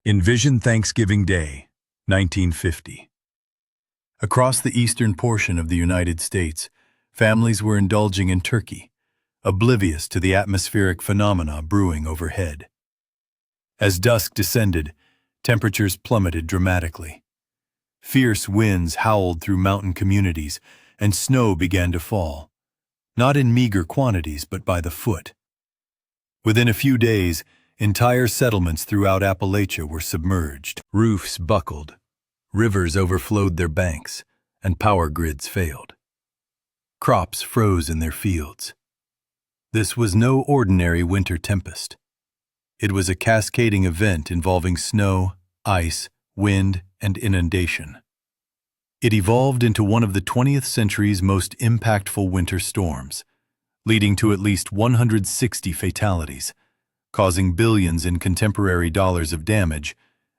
Envision Thanksgiving Day, 1950. Across the eastern portion of the United States, families were indulging in turkey, oblivious to the atmospheric phenomena brewing overhead. As dusk descended, temperatures plummeted dramatically. Fierce winds howled through mountain communities, and snow began to fall, not in meager quantities but by the foot. Within a few days, entire settlements throughout Appalachia were submerged. Roofs buckled, rivers overflowed their banks, and power grids failed. Crops froze in their fields. This was no ordinary winter tempest. It was a cascading event involving snow, ice, wind, and inundation. It evolved into one of the 20th century's most impactful winter storms, leading to at least 160 fatalities, causing billions in contemporary dollars of damage,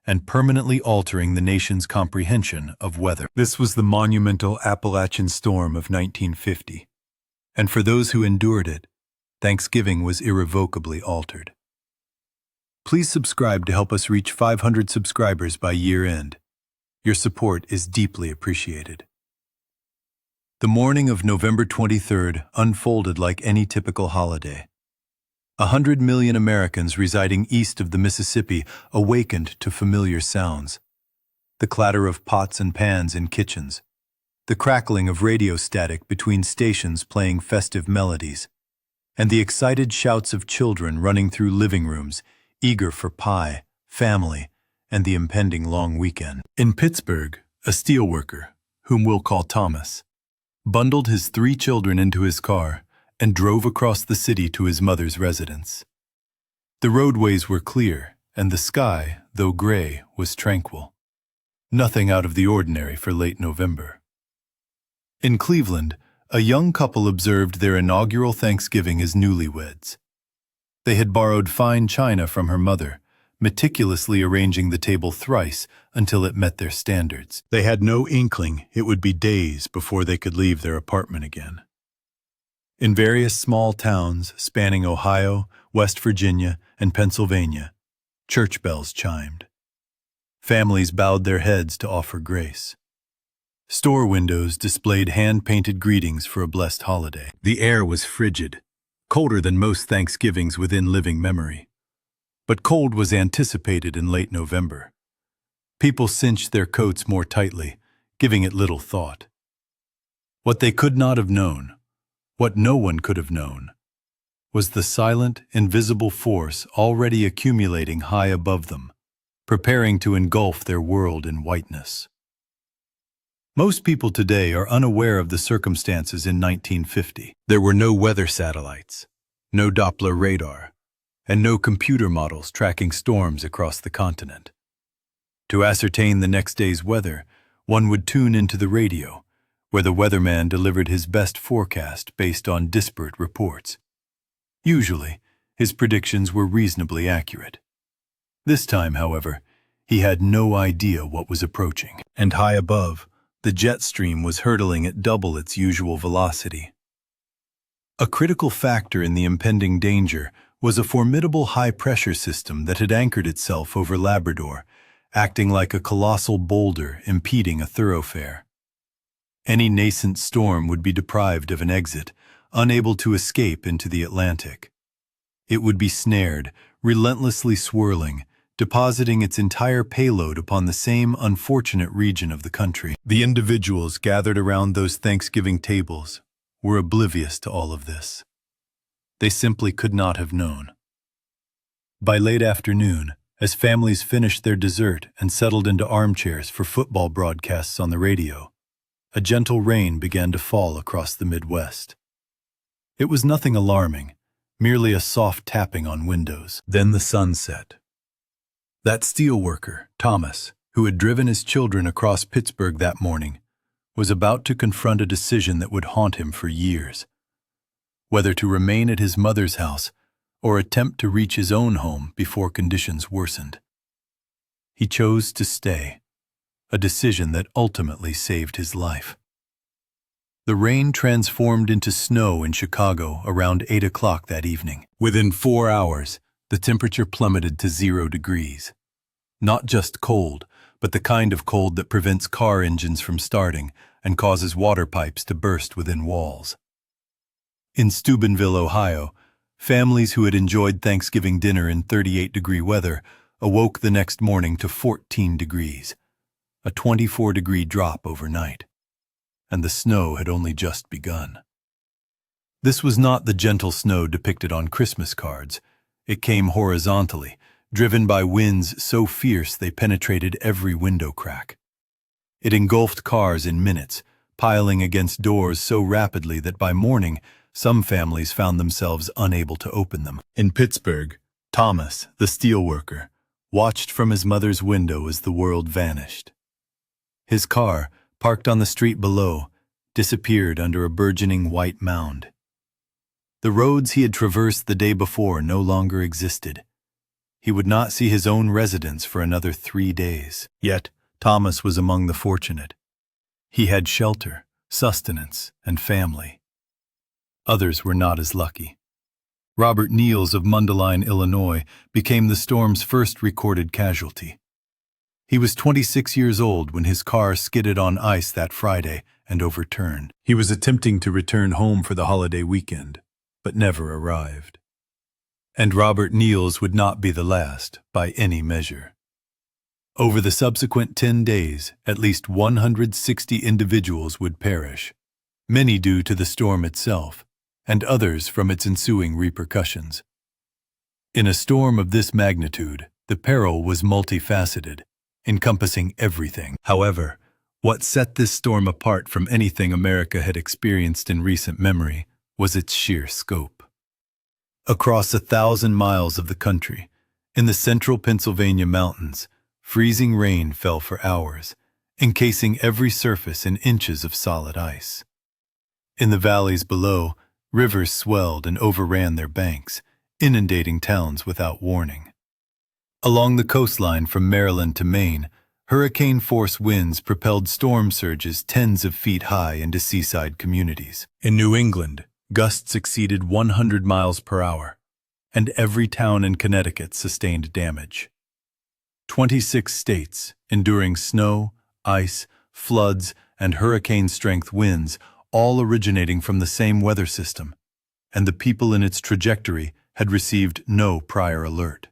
and permanently altering the nation's comprehension of weather. This was the monumental Appalachian storm of 1950, and for those who endured it, Thanksgiving was irrevocably altered. Please subscribe to help us reach 500 subscribers by year-end. Your support is deeply appreciated. The morning of November 23rd unfolded like any typical holiday. 100 million Americans residing east of the Mississippi awakened to familiar sounds. The clatter of pots and pans in kitchens, the crackling of radio static between stations playing festive melodies, and the excited shouts of children running through living rooms, eager for pie, family, and the impending long weekend. In Pittsburgh, a steelworker, whom we'll call Thomas, bundled his 3 children into his car and drove across the city to his mother's residence. The roadways were clear, and the sky, though gray, was tranquil. Nothing out of the ordinary for late November. In Cleveland, a young couple observed their inaugural Thanksgiving as newlyweds. They had borrowed fine china from her mother, meticulously arranging the table thrice until it met their standards. They had no inkling it would be days before they could leave their apartment again. In various small towns spanning Ohio, West Virginia, and Pennsylvania, church bells chimed. Families bowed their heads to offer grace. Store windows displayed hand-painted greetings for a blessed holiday. The air was frigid, colder than most Thanksgivings within living memory. But cold was anticipated in late November. People cinched their coats more tightly, giving it little thought. What they could not have known, what no one could have known, was the silent, invisible force already accumulating high above them, preparing to engulf their world in whiteness. Most people today are unaware of the circumstances in 1950. There were no weather satellites, no Doppler radar, and no computer models tracking storms across the continent. To ascertain the next day's weather, one would tune into the radio, where the weatherman delivered his best forecast based on disparate reports. Usually, his predictions were reasonably accurate. This time, however, he had no idea what was approaching. And high above, the jet stream was hurtling at double its usual velocity. A critical factor in the impending danger was a formidable high-pressure system that had anchored itself over Labrador, acting like a colossal boulder impeding a thoroughfare. Any nascent storm would be deprived of an exit, unable to escape into the Atlantic. It would be snared, relentlessly swirling, depositing its entire payload upon the same unfortunate region of the country. The individuals gathered around those Thanksgiving tables were oblivious to all of this. They simply could not have known. By late afternoon, as families finished their dessert and settled into armchairs for football broadcasts on the radio, a gentle rain began to fall across the Midwest. It was nothing alarming, merely a soft tapping on windows. Then the sun set. That steelworker, Thomas, who had driven his children across Pittsburgh that morning, was about to confront a decision that would haunt him for years. Whether to remain at his mother's house or attempt to reach his own home before conditions worsened. He chose to stay, a decision that ultimately saved his life. The rain transformed into snow in Chicago around 8 o'clock that evening. Within 4 hours, the temperature plummeted to 0 degrees. Not just cold, but the kind of cold that prevents car engines from starting and causes water pipes to burst within walls. In Steubenville, Ohio, families who had enjoyed Thanksgiving dinner in 38-degree weather awoke the next morning to 14 degrees, a 24-degree drop overnight. And the snow had only just begun. This was not the gentle snow depicted on Christmas cards. It came horizontally, driven by winds so fierce they penetrated every window crack. It engulfed cars in minutes, piling against doors so rapidly that by morning, some families found themselves unable to open them. In Pittsburgh, Thomas, the steelworker, watched from his mother's window as the world vanished. His car, parked on the street below, disappeared under a burgeoning white mound. The roads he had traversed the day before no longer existed. He would not see his own residence for another 3 days. Yet, Thomas was among the fortunate. He had shelter, sustenance, and family. Others were not as lucky. Robert Niels of Mundelein, Illinois, became the storm's first recorded casualty. He was 26 years old when his car skidded on ice that Friday and overturned. He was attempting to return home for the holiday weekend, but never arrived. And Robert Niels would not be the last, by any measure. Over the subsequent 10 days, at least 160 individuals would perish, many due to the storm itself, and others from its ensuing repercussions. In a storm of this magnitude, the peril was multifaceted, encompassing everything. However, what set this storm apart from anything America had experienced in recent memory was its sheer scope. Across 1,000 miles of the country, in the central Pennsylvania mountains, freezing rain fell for hours, encasing every surface in inches of solid ice. In the valleys below, rivers swelled and overran their banks, inundating towns without warning. Along the coastline from Maryland to Maine, hurricane-force winds propelled storm surges tens of feet high into seaside communities. In New England, gusts exceeded 100 miles per hour, and every town in Connecticut sustained damage. 26 states, enduring snow, ice, floods, and hurricane-strength winds, all originating from the same weather system, and the people in its trajectory had received no prior alert.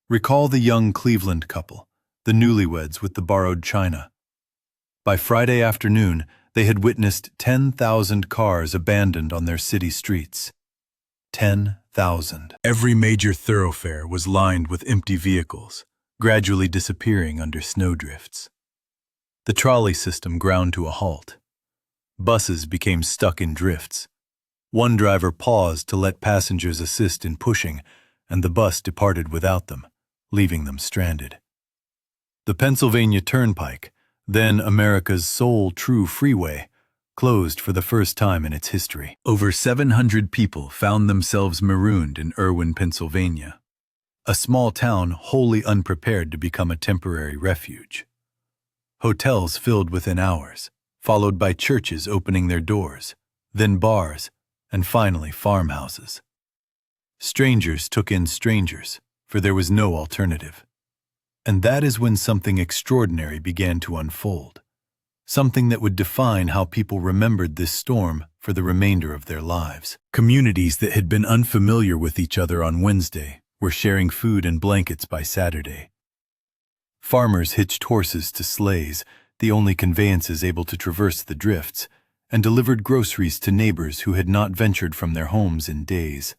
Recall the young Cleveland couple, the newlyweds with the borrowed china. By Friday afternoon, they had witnessed 10,000 cars abandoned on their city streets. 10,000. Every major thoroughfare was lined with empty vehicles, gradually disappearing under snowdrifts. The trolley system ground to a halt. Buses became stuck in drifts. One driver paused to let passengers assist in pushing, and the bus departed without them, leaving them stranded. The Pennsylvania Turnpike, then America's sole true freeway, closed for the first time in its history. Over 700 people found themselves marooned in Irwin, Pennsylvania, a small town wholly unprepared to become a temporary refuge. Hotels filled within hours, followed by churches opening their doors, then bars, and finally farmhouses. Strangers took in strangers, for there was no alternative. And that is when something extraordinary began to unfold, something that would define how people remembered this storm for the remainder of their lives. Communities that had been unfamiliar with each other on Wednesday were sharing food and blankets by Saturday. Farmers hitched horses to sleighs, the only conveyances able to traverse the drifts, and delivered groceries to neighbors who had not ventured from their homes in days.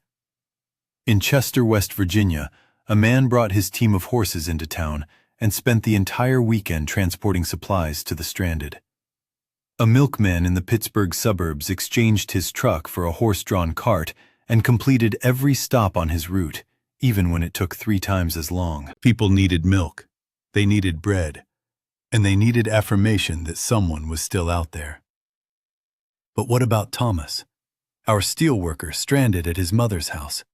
In Chester, West Virginia, a man brought his team of horses into town and spent the entire weekend transporting supplies to the stranded. A milkman in the Pittsburgh suburbs exchanged his truck for a horse-drawn cart and completed every stop on his route, even when it took 3 times as long. People needed milk, they needed bread, and they needed affirmation that someone was still out there. But what about Thomas, our steelworker stranded at his mother's house?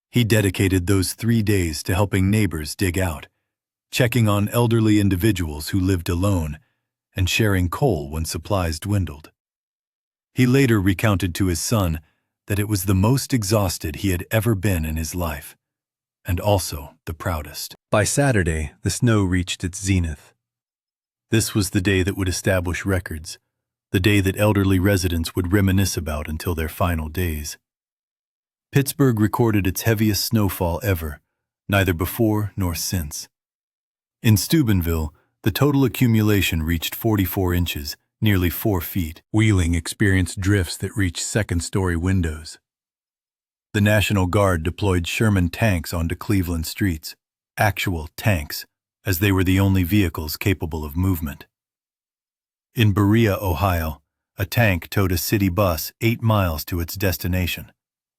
He dedicated those 3 days to helping neighbors dig out, checking on elderly individuals who lived alone, and sharing coal when supplies dwindled. He later recounted to his son that it was the most exhausted he had ever been in his life, and also the proudest. By Saturday, the snow reached its zenith. This was the day that would establish records, the day that elderly residents would reminisce about until their final days. Pittsburgh recorded its heaviest snowfall ever, neither before nor since. In Steubenville, the total accumulation reached 44 inches, nearly 4 feet. Wheeling experienced drifts that reached second-story windows. The National Guard deployed Sherman tanks onto Cleveland streets, actual tanks, as they were the only vehicles capable of movement. In Berea, Ohio, a tank towed a city bus 8 miles to its destination,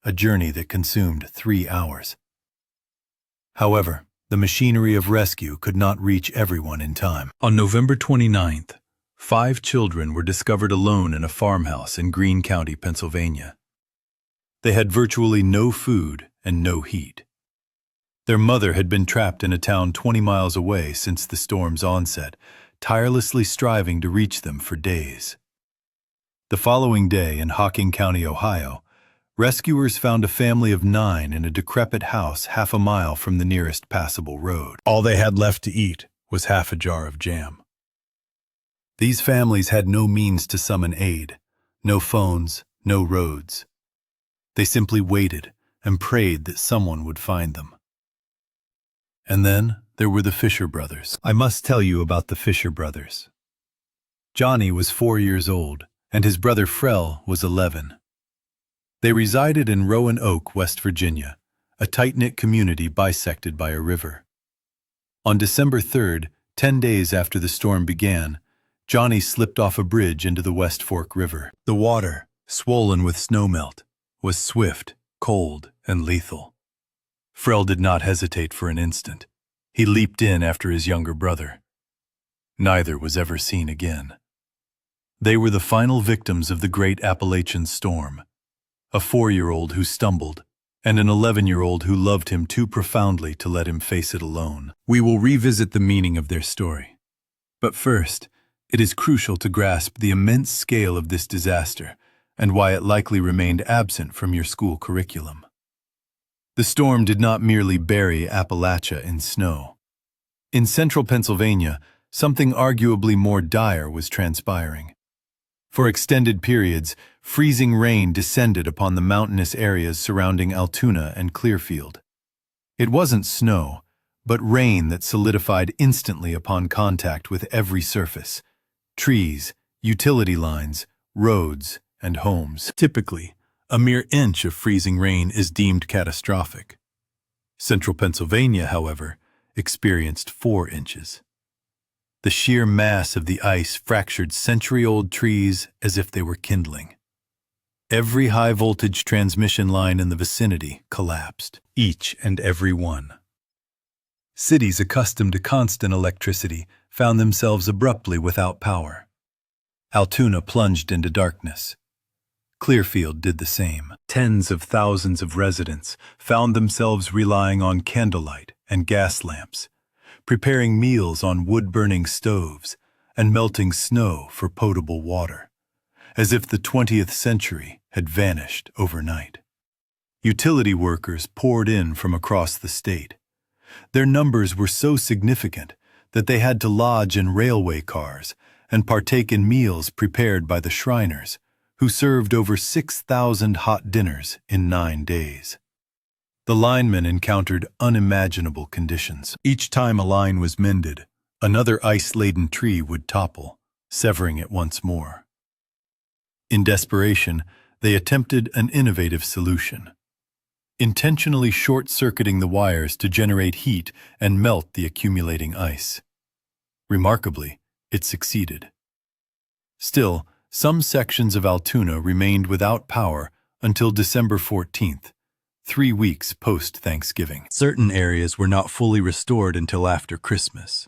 a journey that consumed 3 hours. However, the machinery of rescue could not reach everyone in time. On November 29th, 5 children were discovered alone in a farmhouse in Greene County, Pennsylvania. They had virtually no food and no heat. Their mother had been trapped in a town 20 miles away since the storm's onset, tirelessly striving to reach them for days. The following day in Hocking County, Ohio, rescuers found a family of 9 in a decrepit house half a mile from the nearest passable road. All they had left to eat was half a jar of jam. These families had no means to summon aid, no phones, no roads. They simply waited and prayed that someone would find them. And then there were the Fisher brothers. I must tell you about the Fisher brothers. Johnny was 4 years old, and his brother Frel was 11. They resided in Roanoke, West Virginia, a tight-knit community bisected by a river. On December 3rd, 10 days after the storm began, Johnny slipped off a bridge into the West Fork River. The water, swollen with snowmelt, was swift, cold, and lethal. Frel did not hesitate for an instant. He leaped in after his younger brother. Neither was ever seen again. They were the final victims of the great Appalachian storm, a 4-year-old who stumbled, and an 11-year-old who loved him too profoundly to let him face it alone. We will revisit the meaning of their story. But first, it is crucial to grasp the immense scale of this disaster and why it likely remained absent from your school curriculum. The storm did not merely bury Appalachia in snow. In central Pennsylvania, something arguably more dire was transpiring. For extended periods, freezing rain descended upon the mountainous areas surrounding Altoona and Clearfield. It wasn't snow, but rain that solidified instantly upon contact with every surface: trees, utility lines, roads, and homes. Typically, a mere inch of freezing rain is deemed catastrophic. Central Pennsylvania, however, experienced 4 inches. The sheer mass of the ice fractured century-old trees as if they were kindling. Every high-voltage transmission line in the vicinity collapsed, each and every one. Cities accustomed to constant electricity found themselves abruptly without power. Altoona plunged into darkness. Clearfield did the same. Tens of thousands of residents found themselves relying on candlelight and gas lamps, preparing meals on wood-burning stoves, and melting snow for potable water, as if the 20th century had vanished overnight. Utility workers poured in from across the state. Their numbers were so significant that they had to lodge in railway cars and partake in meals prepared by the Shriners, who served over 6,000 hot dinners in 9 days. The linemen encountered unimaginable conditions. Each time a line was mended, another ice-laden tree would topple, severing it once more. In desperation, they attempted an innovative solution: intentionally short-circuiting the wires to generate heat and melt the accumulating ice. Remarkably, it succeeded. Still, some sections of Altoona remained without power until December 14th, 3 weeks post-Thanksgiving. Certain areas were not fully restored until after Christmas.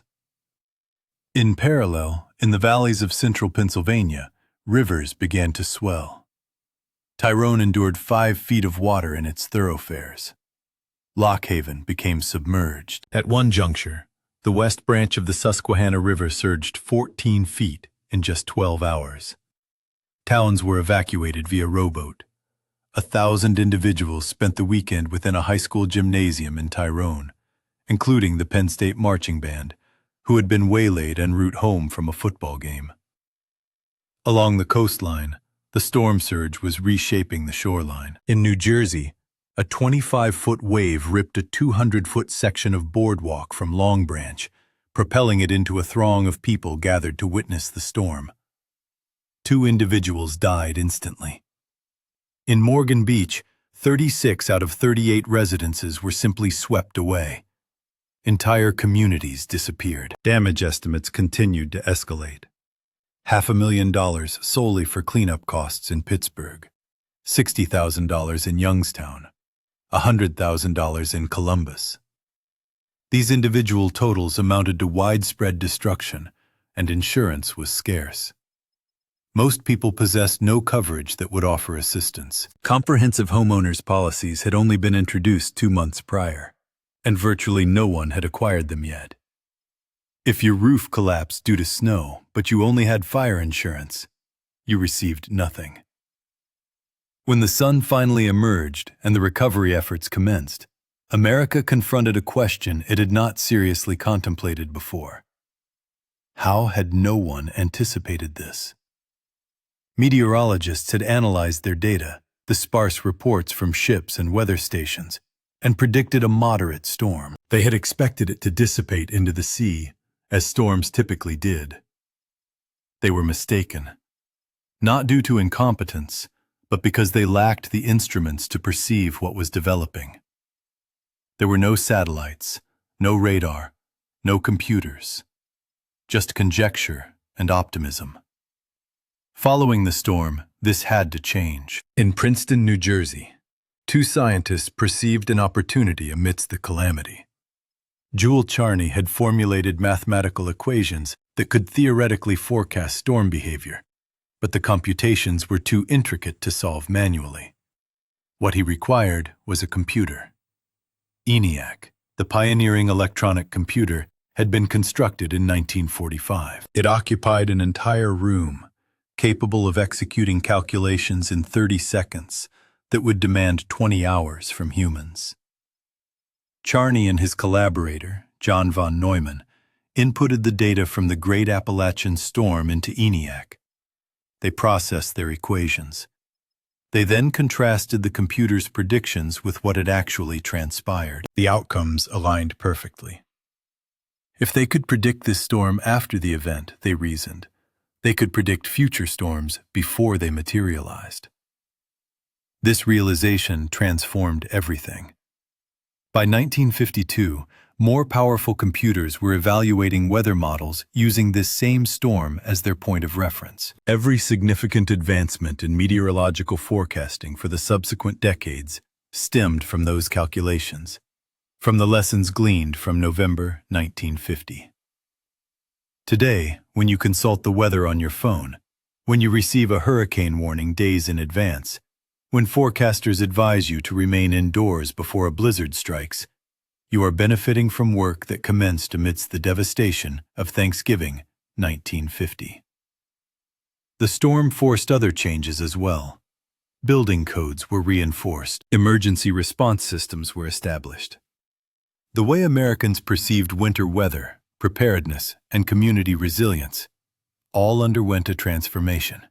In parallel, in the valleys of central Pennsylvania, rivers began to swell. Tyrone endured 5 feet of water in its thoroughfares. Lock Haven became submerged. At one juncture, the west branch of the Susquehanna River surged 14 feet in just 12 hours. Towns were evacuated via rowboat. 1,000 individuals spent the weekend within a high school gymnasium in Tyrone, including the Penn State marching band, who had been waylaid en route home from a football game. Along the coastline, the storm surge was reshaping the shoreline. In New Jersey, a 25-foot wave ripped a 200-foot section of boardwalk from Long Branch, propelling it into a throng of people gathered to witness the storm. 2 individuals died instantly. In Morgan Beach, 36 out of 38 residences were simply swept away. Entire communities disappeared. Damage estimates continued to escalate. $500,000 solely for cleanup costs in Pittsburgh, $60,000 in Youngstown, $100,000 in Columbus. These individual totals amounted to widespread destruction, and insurance was scarce. Most people possessed no coverage that would offer assistance. Comprehensive homeowners policies had only been introduced 2 months prior, and virtually no one had acquired them yet. If your roof collapsed due to snow, but you only had fire insurance, you received nothing. When the sun finally emerged and the recovery efforts commenced, America confronted a question it had not seriously contemplated before. How had no one anticipated this? Meteorologists had analyzed their data, the sparse reports from ships and weather stations, and predicted a moderate storm. They had expected it to dissipate into the sea, as storms typically did. They were mistaken, not due to incompetence, but because they lacked the instruments to perceive what was developing. There were no satellites, no radar, no computers, just conjecture and optimism. Following the storm, this had to change. In Princeton, New Jersey, 2 scientists perceived an opportunity amidst the calamity. Jule Charney had formulated mathematical equations that could theoretically forecast storm behavior, but the computations were too intricate to solve manually. What he required was a computer. ENIAC, the pioneering electronic computer, had been constructed in 1945. It occupied an entire room, capable of executing calculations in 30 seconds that would demand 20 hours from humans. Charney and his collaborator, John von Neumann, inputted the data from the Great Appalachian Storm into ENIAC. They processed their equations. They then contrasted the computer's predictions with what had actually transpired. The outcomes aligned perfectly. If they could predict this storm after the event, they reasoned, they could predict future storms before they materialized. This realization transformed everything. By 1952, more powerful computers were evaluating weather models using this same storm as their point of reference. Every significant advancement in meteorological forecasting for the subsequent decades stemmed from those calculations, from the lessons gleaned from November 1950. Today, when you consult the weather on your phone, when you receive a hurricane warning days in advance, when forecasters advise you to remain indoors before a blizzard strikes, you are benefiting from work that commenced amidst the devastation of Thanksgiving 1950. The storm forced other changes as well. Building codes were reinforced. Emergency response systems were established. The way Americans perceived winter weather, preparedness, and community resilience all underwent a transformation.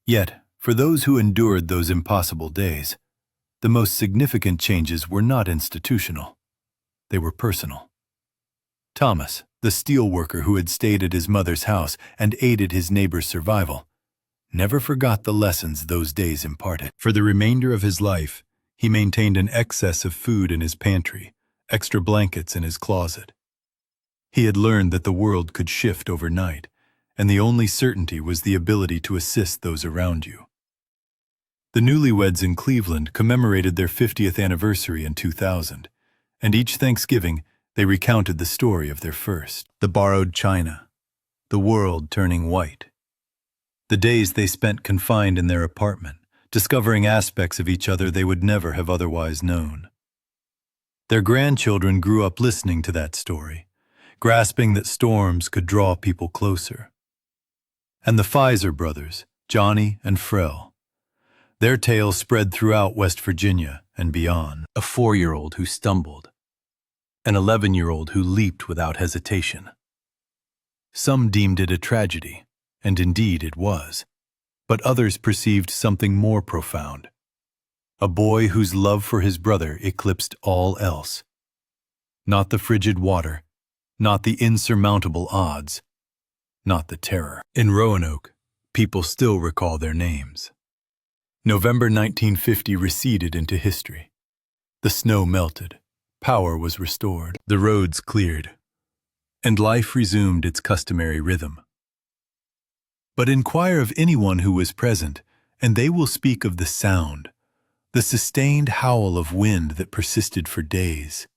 Yet, for those who endured those impossible days, the most significant changes were not institutional. They were personal. Thomas, the steel worker who had stayed at his mother's house and aided his neighbor's survival, never forgot the lessons those days imparted. For the remainder of his life, he maintained an excess of food in his pantry, extra blankets in his closet. He had learned that the world could shift overnight, and the only certainty was the ability to assist those around you. The newlyweds in Cleveland commemorated their 50th anniversary in 2000, and each Thanksgiving they recounted the story of their first. The borrowed china, the world turning white. The days they spent confined in their apartment, discovering aspects of each other they would never have otherwise known. Their grandchildren grew up listening to that story, grasping that storms could draw people closer. And the Pfizer brothers, Johnny and Frel, Their tales spread throughout West Virginia and beyond. A 4-year-old who stumbled. An 11-year-old who leaped without hesitation. Some deemed it a tragedy, and indeed it was. But others perceived something more profound. A boy whose love for his brother eclipsed all else. Not the frigid water, not the insurmountable odds, not the terror. In Roanoke, people still recall their names. November 1950 receded into history. The snow melted, power was restored, the roads cleared, and life resumed its customary rhythm. But inquire of anyone who was present, and they will speak of the sound, the sustained howl of wind that persisted for days.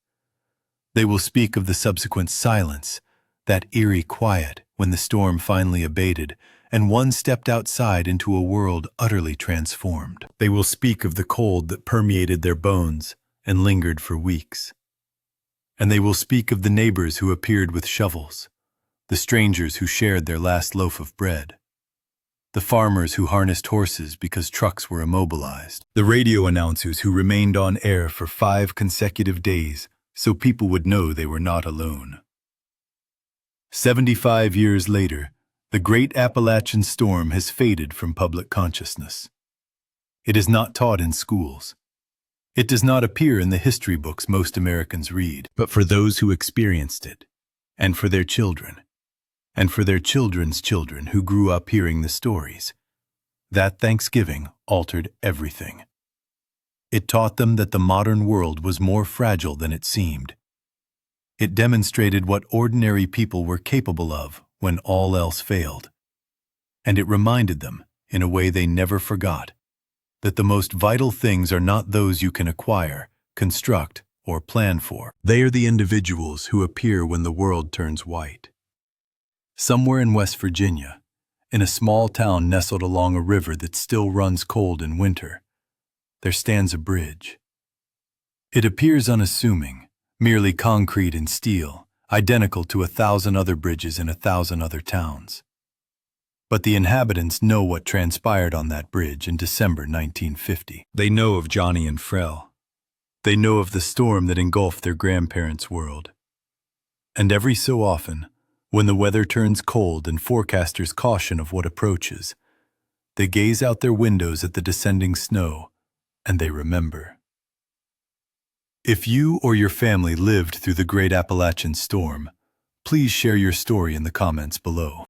They will speak of the subsequent silence, that eerie quiet when the storm finally abated and one stepped outside into a world utterly transformed. They will speak of the cold that permeated their bones and lingered for weeks. And they will speak of the neighbors who appeared with shovels, the strangers who shared their last loaf of bread, the farmers who harnessed horses because trucks were immobilized, the radio announcers who remained on air for 5 consecutive days so people would know they were not alone. 75 years later, the great Appalachian storm has faded from public consciousness. It is not taught in schools. It does not appear in the history books most Americans read. But for those who experienced it, and for their children, and for their children's children who grew up hearing the stories, that Thanksgiving altered everything. It taught them that the modern world was more fragile than it seemed. It demonstrated what ordinary people were capable of when all else failed. And it reminded them, in a way they never forgot, that the most vital things are not those you can acquire, construct, or plan for. They are the individuals who appear when the world turns white. Somewhere in West Virginia, in a small town nestled along a river that still runs cold in winter, there stands a bridge. It appears unassuming, merely concrete and steel, identical to 1,000 other bridges in 1,000 other towns. But the inhabitants know what transpired on that bridge in December 1950. They know of Johnny and Frel. They know of the storm that engulfed their grandparents' world. And every so often, when the weather turns cold and forecasters caution of what approaches, they gaze out their windows at the descending snow, and they remember. If you or your family lived through the Great Appalachian Storm, please share your story in the comments below.